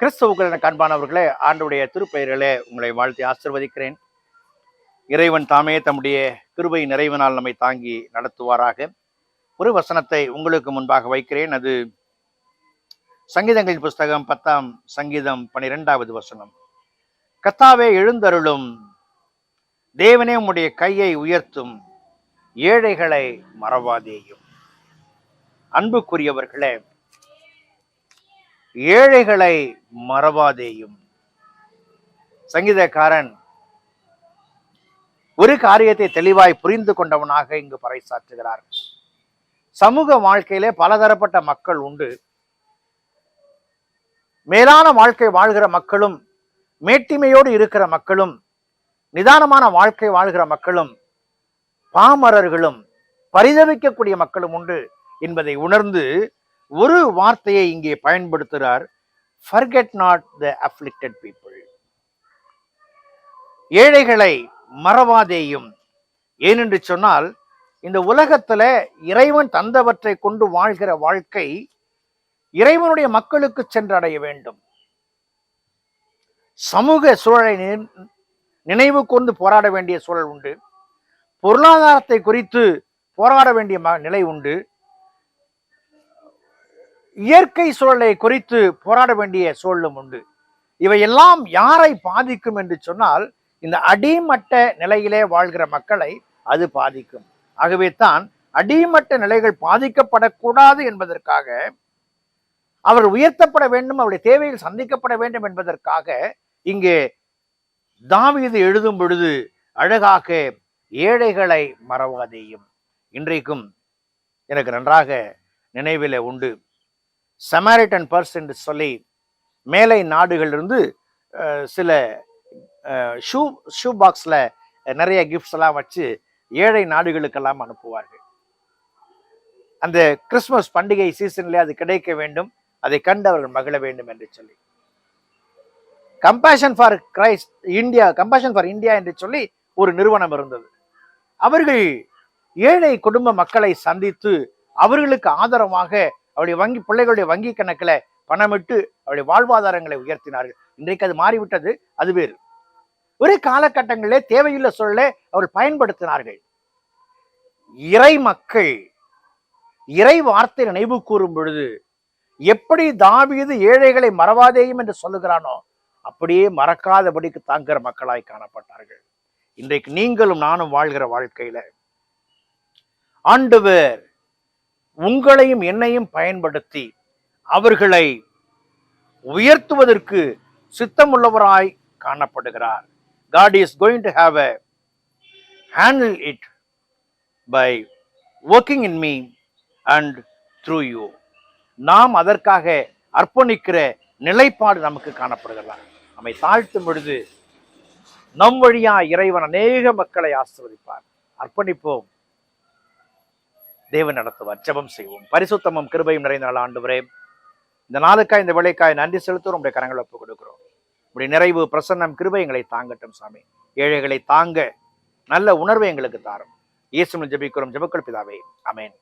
கிறிஸ்துவுக்குள் என அன்பானவர்களே, ஆண்டவருடைய திருப்பெயரிலே உங்களை வாழ்த்தி ஆசிர்வதிக்கிறேன். இறைவன் தாமே தம்முடைய கிருபை நிறைவினால் நம்மை தாங்கி நடத்துவாராக. ஒரு வசனத்தை உங்களுக்கு முன்பாக வைக்கிறேன். அது சங்கீதங்களின் புஸ்தகம் 10ஆம் சங்கீதம் 12வது வசனம். கர்த்தாவே எழுந்தருளும், தேவனே உம்முடைய கையை உயர்த்தும், ஏழைகளை மறவாதேயும். அன்புக்குரியவர்களே, ஏழைகளை மறவாதேயும். சங்கீதக்காரன் ஒரு காரியத்தை தெளிவாய் புரிந்து கொண்டவனாக இங்கு பறைசாற்றுகிறார். சமூக வாழ்க்கையிலே பலதரப்பட்ட மக்கள் உண்டு. மேலான வாழ்க்கை வாழ்கிற மக்களும், மேட்டிமையோடு இருக்கிற மக்களும், நிதானமான வாழ்க்கை வாழ்கிற மக்களும், பாமரர்களும், பரிதவிக்கக்கூடிய மக்களும் உண்டு என்பதை உணர்ந்து ஒரு வார்த்தையை இங்கே பயன்படுத்துகிறார். forget not the afflicted people. ஏழைகளை மறவாதேயும். ஏனென்று சொன்னால், இந்த உலகத்துல இறைவன் தந்தவற்றை கொண்டு வாழ்கிற வாழ்க்கை இறைவனுடைய மக்களுக்கு சென்றடைய வேண்டும். சமூக சூழலை நினைவு கொண்டு போராட வேண்டிய சூழல் உண்டு. பொருளாதாரத்தை குறித்து போராட வேண்டிய நிலை உண்டு. இயற்கை சூழலை குறித்து போராட வேண்டிய சூழலும் உண்டு. இவையெல்லாம் யாரை பாதிக்கும் என்று சொன்னால், இந்த அடிமட்ட நிலையிலே வாழ்கிற மக்களை அது பாதிக்கும். ஆகவே தான் அடிமட்ட நிலைகள் பாதிக்கப்படக்கூடாது என்பதற்காக, அவர் உயர்த்தப்பட வேண்டும், அவருடைய தேவைகள் சந்திக்கப்பட வேண்டும் என்பதற்காக இங்கே தாவீது எழுதும் பொழுது அழகாக ஏழைகளை மறவாதேயும். இன்றைக்கும் எனக்கு நன்றாக நினைவில் உண்டு. சமாரிட்டன் பர்ஸ் என்று சொல்லி மேலை நாடுகளிலிருந்து சில ஷூ பாக்ஸ்ல நிறைய கிஃப்ட்ஸ் எல்லாம் வச்சு ஏழை நாடுகளுக்கெல்லாம் அனுப்புவார்கள். அந்த கிறிஸ்துமஸ் பண்டிகை சீசன்ல அது கிடைக்க வேண்டும், அதை கண்டு அவர்கள் மகிழ வேண்டும் என்று சொல்லி compassion for Christ India, compassion for India என்று சொல்லி ஒரு நிறுவனம் இருந்தது. அவர்கள் ஏழை குடும்ப மக்களை சந்தித்து அவர்களுக்கு ஆதரவாக அவருடைய பிள்ளைகளுடைய வங்கி கணக்கில் பணமிட்டு அவருடைய வாழ்வாதாரங்களை உயர்த்தினார்கள். இன்றைக்கு அது மாறிவிட்டது, அது வேறு. ஒரு காலகட்டங்களிலே தேவையுள்ள சூழலை அவர்கள் பயன்படுத்தினார்கள். இறை மக்கள் இறை வார்த்தை நினைவு கூறும் பொழுது எப்படி தாவீது ஏழைகளை மறவாதேயும் என்று சொல்லுகிறானோ, அப்படியே மறக்காதபடிக்கு தாங்குகிற மக்களாய் காணப்பட்டார்கள். இன்றைக்கு நீங்களும் நானும் வாழ்கிற வாழ்க்கையில ஆண்டவர் உங்களையும் என்னையும் பயன்படுத்தி அவர்களை உயர்த்துவதற்கு சித்தமுள்ளவராய் காணப்படுகிறார். God is going to have a handle it by working in me and through you. நாம் அதற்காக அர்ப்பணிக்கிற நிலைப்பாடு நமக்கு காணப்படுகிறதா? நம்மை தாழ்த்தும் பொழுது நம் வழியா இறைவன் அநேக மக்களை ஆசீர்வதிப்பார். அர்ப்பணிப்போம், தேவன் நடத்துவார். ஜெபம் செய்வோம். பரிசுத்தமும் கிருபையும் நிறைந்த நாள் ஆண்டவரே, இந்த நாளுக்காய் இந்த வேலைக்காய் நன்றி செலுத்துவோம். உடைய கரங்களை ஒப்புக் கொடுக்கிறோம். உடைய நிறைவு பிரசன்னம் கிருபை எங்களை தாங்கட்டும் சாமி. ஏழைகளை தாங்க நல்ல உணர்வை எங்களுக்கு தாரும். இயேசுவில் ஜெபிக்கிறோம் ஜெபக்குள் பிதாவே, ஆமென்.